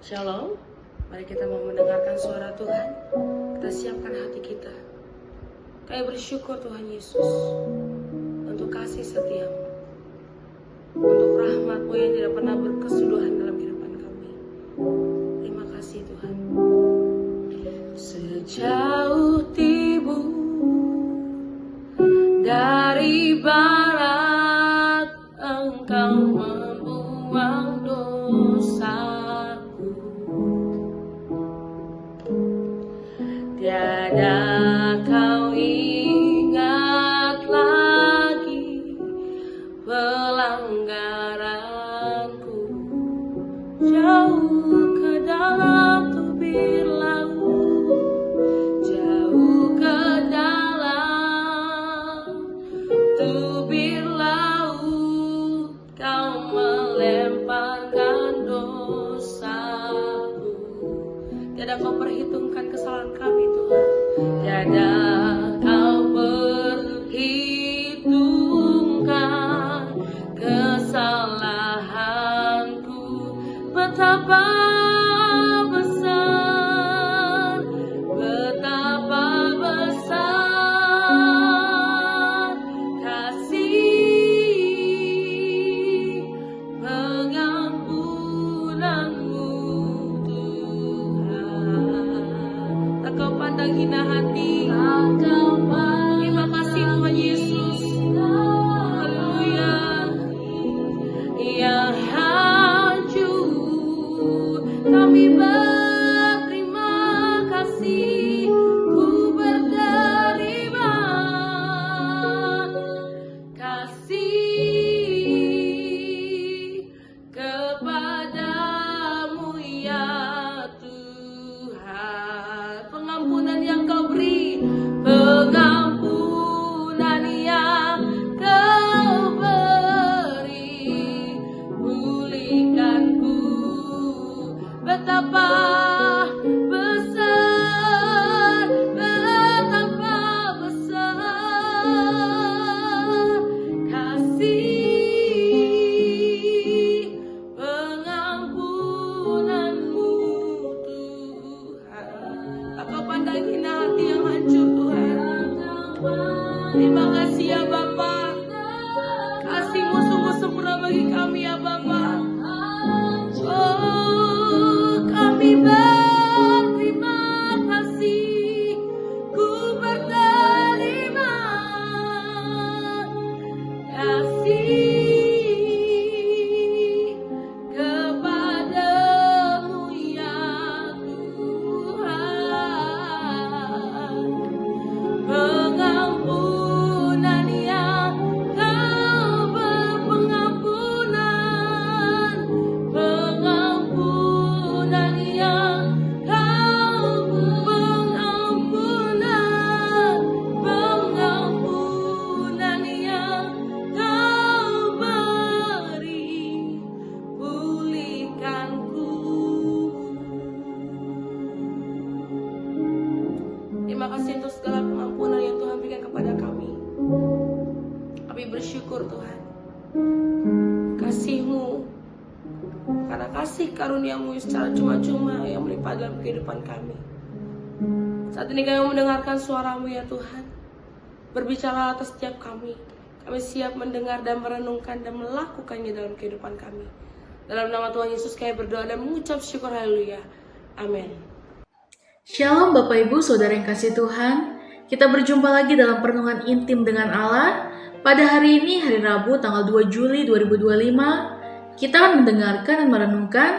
Shalom, mari kita mau mendengarkan suara Tuhan. Kita siapkan hati kita. Kami bersyukur Tuhan Yesus untuk kasih setiamu, untuk rahmat-Mu yang tidak pernah berkesudahan dalam kehidupan kami. Terima kasih Tuhan. Sejauh timur dari barat, Engkau membuang dosaku. Tiada kau ingat lagi pelanggaranku. Jauh ke dalam tubir laut, jauh ke dalam tubir laut, kau melemparkan dosaku. Tiada kau perhitungkan kesalahan kami Tuhan, tiada kau perhitungkan kesalahanku. Betapa besar, betapa besar kasih pengampunanmu Tuhan. Tak kau pandang hina hati. Terima kasih Tuhan Yesus. Haleluya. Yang hancur kami berterima kasih, ku berterima kasih kepadamu ya Tuhan. Pengampunan yang kau beri, pengampunan yang kau beri, pulihkanku. Betapa besar, betapa besar kasih pengampunanmu Tuhan. Tak kau pandang hina hati yang hancur Tuhan. Terima kasih ya Bapa, kasih-Mu sungguh sempurna bagi kami ya Bapa. Oh, kami berterima kasih, ku berterima kasih kepadamu ya Tuhan. Pengampunan yang kau berpengampunan, pengampunan yang kau pengampunan, pengampunan yang kau beri, pulihkanku. Terima kasih untuk segala pengampunan yang Tuhan berikan kepada kami. Kami bersyukur Tuhan. Kasih-Mu, karena kasih karunia-Mu secara cuma-cuma yang melimpah dalam kehidupan kami. Saat ini kami mendengarkan suara-Mu ya Tuhan. Berbicara atas setiap kami. Kami siap mendengar dan merenungkan dan melakukannya dalam kehidupan kami. Dalam nama Tuhan Yesus kami berdoa dan mengucap syukur, haleluya. Amin. Shalom Bapak Ibu Saudara yang kasih Tuhan. Kita berjumpa lagi dalam perenungan intim dengan Allah. Pada hari ini, hari Rabu tanggal 2 Juli 2025, kita akan mendengarkan dan merenungkan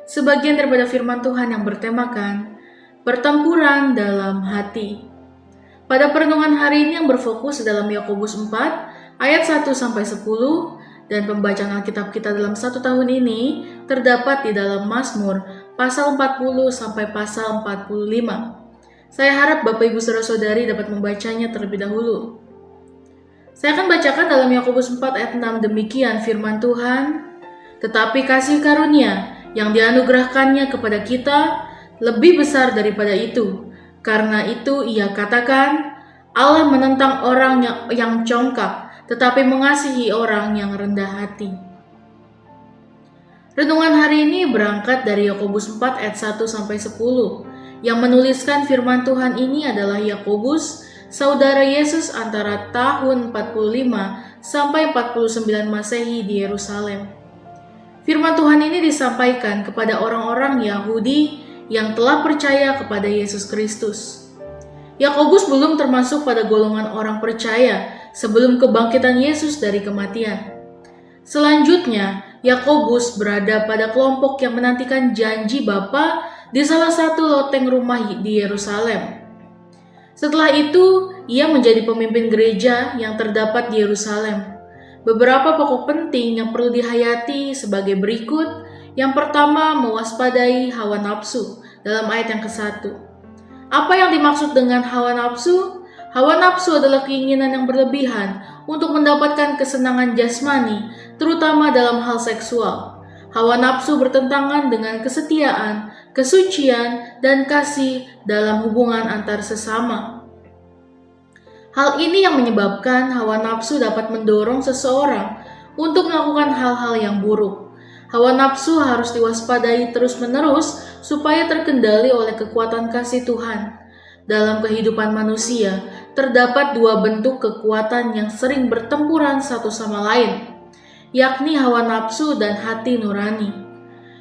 sebagian daripada firman Tuhan yang bertemakan pertempuran dalam hati. Pada perenungan hari ini yang berfokus dalam Yakobus 4 ayat 1-10 dan pembacaan Alkitab kita dalam 1 tahun ini terdapat di dalam Mazmur pasal 40 sampai pasal 45. Saya harap Bapak Ibu Saudara-saudari dapat membacanya terlebih dahulu. Saya akan bacakan dalam Yakobus 4 ayat 6 demikian firman Tuhan. Tetapi kasih karunia yang dianugerahkannya kepada kita lebih besar daripada itu. Karena itu ia katakan, Allah menentang orang yang congkak, tetapi mengasihi orang yang rendah hati. Renungan hari ini berangkat dari Yakobus 4 ayat 1 sampai 10. Yang menuliskan firman Tuhan ini adalah Yakobus, saudara Yesus antara tahun 45 sampai 49 Masehi di Yerusalem. Firman Tuhan ini disampaikan kepada orang-orang Yahudi yang telah percaya kepada Yesus Kristus. Yakobus belum termasuk pada golongan orang percaya sebelum kebangkitan Yesus dari kematian. Selanjutnya, Yakobus berada pada kelompok yang menantikan janji Bapa di salah satu loteng rumah di Yerusalem. Setelah itu, ia menjadi pemimpin gereja yang terdapat di Yerusalem. Beberapa pokok penting yang perlu dihayati sebagai berikut. Yang pertama, mewaspadai hawa nafsu dalam ayat yang ke-1. Apa yang dimaksud dengan hawa nafsu? Hawa nafsu adalah keinginan yang berlebihan untuk mendapatkan kesenangan jasmani, terutama dalam hal seksual. Hawa nafsu bertentangan dengan kesetiaan, kesucian, dan kasih dalam hubungan antar sesama. Hal ini yang menyebabkan hawa nafsu dapat mendorong seseorang untuk melakukan hal-hal yang buruk. Hawa nafsu harus diwaspadai terus-menerus supaya terkendali oleh kekuatan kasih Tuhan. Dalam kehidupan manusia, terdapat dua bentuk kekuatan yang sering bertempuran satu sama lain, yakni hawa nafsu dan hati nurani.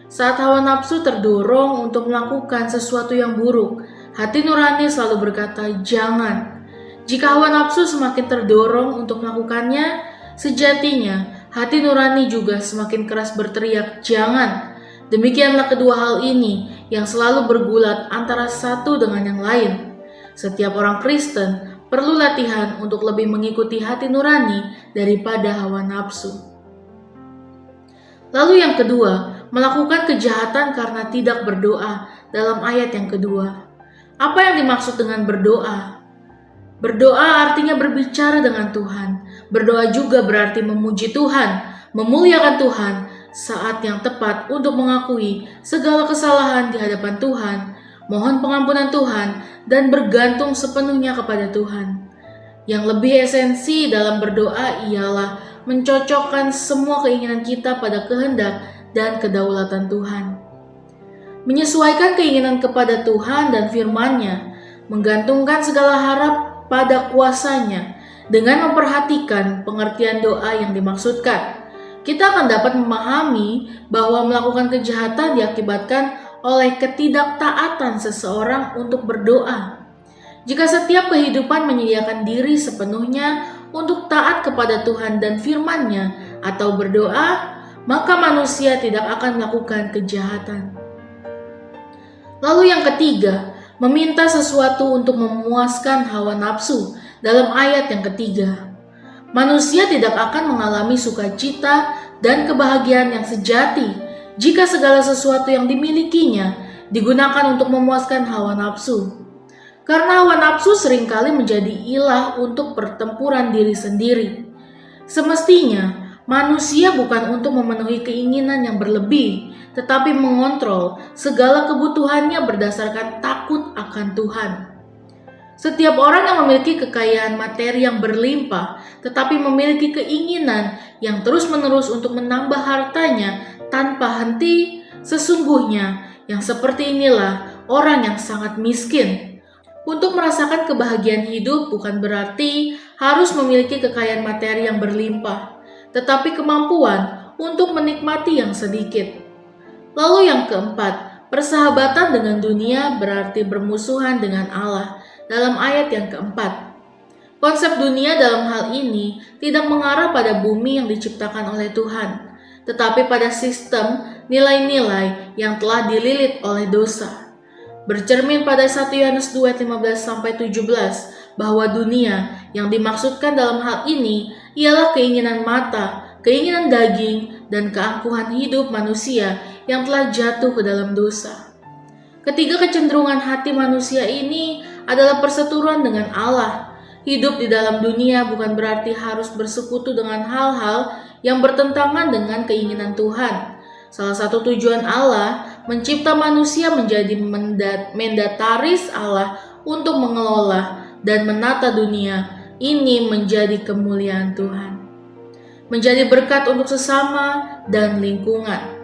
Saat hawa nafsu terdorong untuk melakukan sesuatu yang buruk, hati nurani selalu berkata, "Jangan." Jika hawa nafsu semakin terdorong untuk melakukannya, sejatinya hati nurani juga semakin keras berteriak, "Jangan." Demikianlah kedua hal ini yang selalu bergulat antara satu dengan yang lain. Setiap orang Kristen perlu latihan untuk lebih mengikuti hati nurani daripada hawa nafsu. Lalu yang kedua, melakukan kejahatan karena tidak berdoa dalam ayat yang kedua. Apa yang dimaksud dengan berdoa? Berdoa artinya berbicara dengan Tuhan. Berdoa juga berarti memuji Tuhan, memuliakan Tuhan saat yang tepat untuk mengakui segala kesalahan di hadapan Tuhan, mohon pengampunan Tuhan, dan bergantung sepenuhnya kepada Tuhan. Yang lebih esensi dalam berdoa ialah mencocokkan semua keinginan kita pada kehendak dan kedaulatan Tuhan. Menyesuaikan keinginan kepada Tuhan dan firman-Nya, menggantungkan segala harap pada kuasa-Nya, dengan memperhatikan pengertian doa yang dimaksudkan. Kita akan dapat memahami bahwa melakukan kejahatan diakibatkan oleh ketidaktaatan seseorang untuk berdoa. Jika setiap kehidupan menyediakan diri sepenuhnya untuk taat kepada Tuhan dan firman-Nya atau berdoa, maka manusia tidak akan melakukan kejahatan. Lalu yang ketiga, meminta sesuatu untuk memuaskan hawa nafsu dalam ayat yang ketiga. Manusia tidak akan mengalami sukacita dan kebahagiaan yang sejati jika segala sesuatu yang dimilikinya digunakan untuk memuaskan hawa nafsu. Karena hawa nafsu seringkali menjadi ilah untuk pertempuran diri sendiri. Semestinya, manusia bukan untuk memenuhi keinginan yang berlebih, tetapi mengontrol segala kebutuhannya berdasarkan takut akan Tuhan. Setiap orang yang memiliki kekayaan materi yang berlimpah, tetapi memiliki keinginan yang terus-menerus untuk menambah hartanya tanpa henti, sesungguhnya yang seperti inilah orang yang sangat miskin. Untuk merasakan kebahagiaan hidup bukan berarti harus memiliki kekayaan materi yang berlimpah, tetapi kemampuan untuk menikmati yang sedikit. Lalu yang keempat, persahabatan dengan dunia berarti bermusuhan dengan Allah dalam ayat yang keempat. Konsep dunia dalam hal ini tidak mengarah pada bumi yang diciptakan oleh Tuhan, tetapi pada sistem nilai-nilai yang telah dililit oleh dosa. Bercermin pada 1 Yohanes 2 ayat 15-17 bahwa dunia yang dimaksudkan dalam hal ini ialah keinginan mata, keinginan daging, dan keangkuhan hidup manusia yang telah jatuh ke dalam dosa. Ketiga kecenderungan hati manusia ini adalah perseteruan dengan Allah. Hidup di dalam dunia bukan berarti harus bersekutu dengan hal-hal yang bertentangan dengan keinginan Tuhan. Salah satu tujuan Allah mencipta manusia menjadi mendataris Allah untuk mengelola dan menata dunia ini menjadi kemuliaan Tuhan, menjadi berkat untuk sesama dan lingkungan.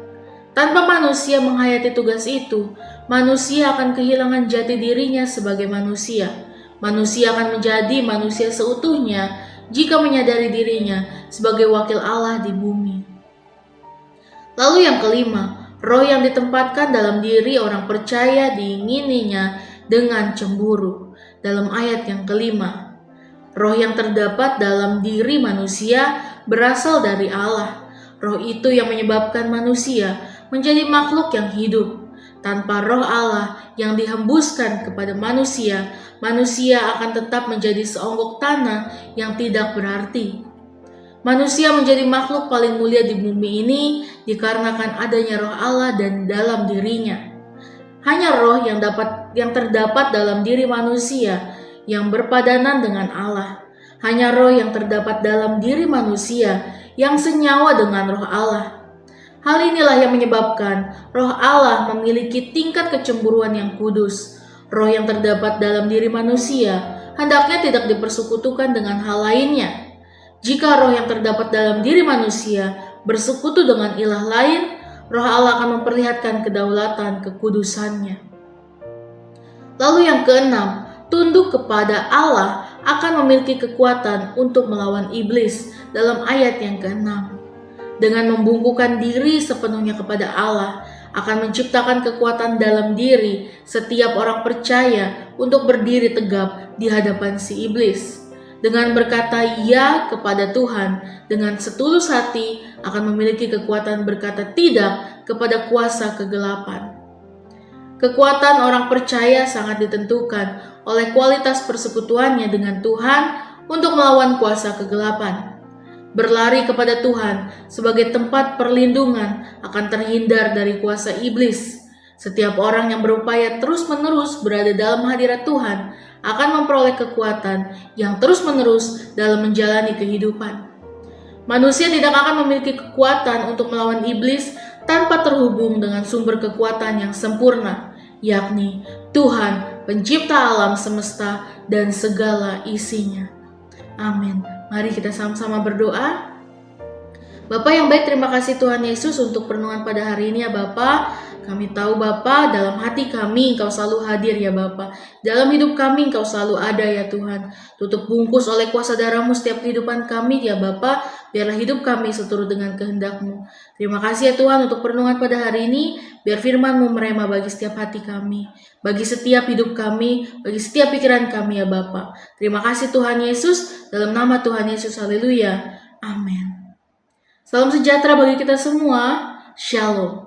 Tanpa manusia menghayati tugas itu, manusia akan kehilangan jati dirinya sebagai manusia. Manusia akan menjadi manusia seutuhnya jika menyadari dirinya sebagai wakil Allah di bumi. Lalu yang kelima, roh yang ditempatkan dalam diri orang percaya diingininya dengan cemburu. Dalam ayat yang kelima, roh yang terdapat dalam diri manusia berasal dari Allah. Roh itu yang menyebabkan manusia menjadi makhluk yang hidup. Tanpa roh Allah yang dihembuskan kepada manusia, manusia akan tetap menjadi seonggok tanah yang tidak berarti. Manusia menjadi makhluk paling mulia di bumi ini dikarenakan adanya roh Allah dan dalam dirinya. Hanya roh yang terdapat dalam diri manusia yang berpadanan dengan Allah. Hanya roh yang terdapat dalam diri manusia yang senyawa dengan roh Allah. Hal inilah yang menyebabkan roh Allah memiliki tingkat kecemburuan yang kudus. Roh yang terdapat dalam diri manusia hendaknya tidak dipersekutukan dengan hal lainnya. Jika roh yang terdapat dalam diri manusia bersekutu dengan ilah lain, roh Allah akan memperlihatkan kedaulatan kekudusannya. Lalu yang keenam, tunduk kepada Allah akan memiliki kekuatan untuk melawan iblis dalam ayat yang keenam. Dengan membungkukkan diri sepenuhnya kepada Allah, akan menciptakan kekuatan dalam diri setiap orang percaya untuk berdiri tegap di hadapan si iblis. Dengan berkata ya kepada Tuhan dengan setulus hati, akan memiliki kekuatan berkata tidak kepada kuasa kegelapan. Kekuatan orang percaya sangat ditentukan oleh kualitas persekutuannya dengan Tuhan untuk melawan kuasa kegelapan. Berlari kepada Tuhan sebagai tempat perlindungan akan terhindar dari kuasa iblis. Setiap orang yang berupaya terus-menerus berada dalam hadirat Tuhan akan memperoleh kekuatan yang terus-menerus dalam menjalani kehidupan. Manusia tidak akan memiliki kekuatan untuk melawan iblis tanpa terhubung dengan sumber kekuatan yang sempurna, yakni Tuhan, pencipta alam semesta dan segala isinya. Amin. Mari kita sama-sama berdoa. Bapa yang baik, terima kasih Tuhan Yesus untuk perenungan pada hari ini ya Bapa. Kami tahu Bapa, dalam hati kami Engkau selalu hadir ya Bapa. Dalam hidup kami Engkau selalu ada ya Tuhan. Tutup bungkus oleh kuasa darah-Mu setiap kehidupan kami ya Bapa. Biarlah hidup kami seturut dengan kehendak-Mu. Terima kasih ya Tuhan untuk perenungan pada hari ini. Biar firman-Mu merema bagi setiap hati kami, bagi setiap hidup kami, bagi setiap pikiran kami ya Bapa. Terima kasih Tuhan Yesus. Dalam nama Tuhan Yesus, haleluya. Amin. Salam sejahtera bagi kita semua. Shalom.